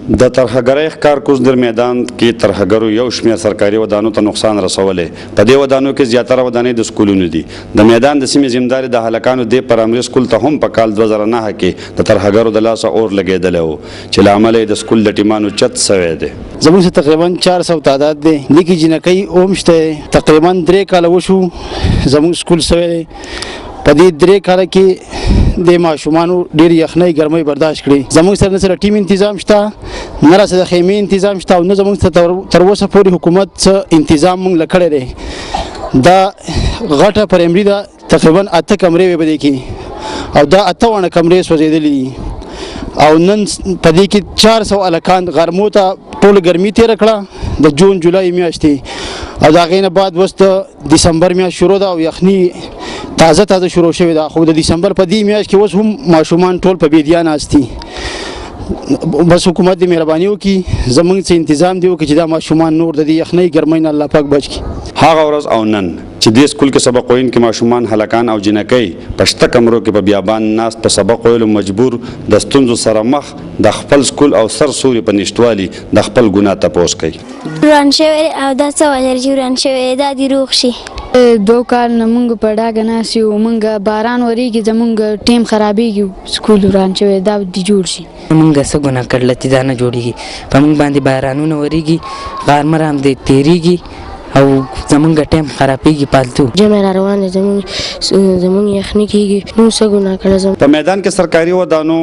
د ترهګرۍ ښکار کوزدر میدان کې ترهګرو یو شمېر سرکاري ودانو ته نقصان رسولی. په دې ودانو کې زیاتره ودانۍ د سکولونو دي. د میدان د سیمې ذمدار د هلکانو د پرایمري سکول ته هم په کال 2009 کې د ترهګرو د لاسه اور لګېدلی و چې له امله یې د سکول د ټیمانو چت سوی دی. زموږ څخه تقریبا 400 تعداد دی. لیکي جنکۍ اوم شته. تقریبا 3 کاله وشو زموږ سکول سوی دی. په دې 3 کاله کې د ماشومانو ډېر یخنۍ ګرمۍ برداشت کړي. زموږ سره نه سره ټیم تنظیم شته، نه را سره خیمې تنظیم شته او نه زموږ تر اوسه پورې حکومت څه تنظیم موږ له کړی دی. دا غټه پرایمري ده، تقریبا 8 کمرې وې په دې کې او دا 8 ونه کمرې سوځېدلې دي او نن په دې کې 400 هلکان غرمو ته ټوله ګرمي تېره کړه د جون جولای میاشتې او د هغې نه بعد اوس د دسمبر میاشت شروع ده او یخني تازه شروع شوې ده. خو د دسمبر په دې میاشت کې اوس هم ماشومان ټول په بیدیا ناست دي. بس حکومت دې مهرباني وکړي، زموږ څه انتظام دی وکړي چې دا ماشومان نور د دې یخنۍ ګرمۍ نه الله پاک بچ کړي. هغه ورځ او نن چې دې سکول کې سبق ویونکي ماشومان هلکان او جنکۍ په شته کمرو کې په بیابان ناست په سبق ویلو مجبور د ستونزو سره مخ د خپل سکول او سر سوري په نشتوالي د خپل ګناه تپوس کوي. وران شوی او دا څه وجه چې وران شوی دا دې روغ شي. 2 کال نه موږ په ډاګه ناست یو، موږ باران ورېږي زموږ ټیم خرابېږي، سکول وران شوی دا دې جوړ شي. موږ څه ګناه کړله چې دا نه جوړېږي. په موږ باندې بارانونه ورېږي، غرمه هم دې تېرېږي او زمونږ ټیم خرابېږي پالتو. جمع را روان دی، زمونږ یخني کېږي، موږ څه ګناه کړله. په میدان کې سرکاري ودانو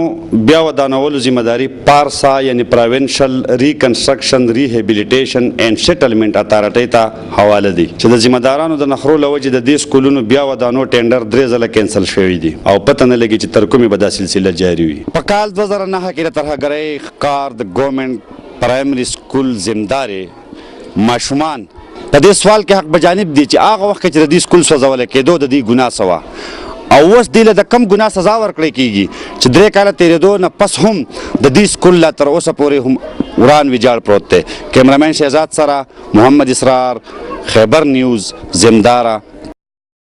بیا ودانولو ذمہداري پارسا یعنی پروینشل ریکنسټرکشن ریهیبلیټیشن اینڈ سیټلمنټ اتارټۍ ته حواله دي چې د ذمہدارانو د نخرو له وجې د دې سکولونو بیا ودانو ټینډر 3 ځله کینسل شوی دي او پته نه لګي چې تر کومې به دا سلسله جاري وي. په کال 2009 کې د ترهګرۍ ښکار د ګورنمنټ پرایمري سکول ذمدارې ماشومان په دې سوال کې حق بجانب دي چې هغه وخت چې د دې سکول سوځول کېدو د دې ګناه سوا او اوس دې له د کم ګناه سزا ورکړی کېږي چې 3 کاله تېرېدو نه پس هم د دې سکول لا تر اوسه پورې هم وران ویجاړ پروت دی. کیمرامین شهزاد سره محمد اسرار، خیبر نیوز، زمداره.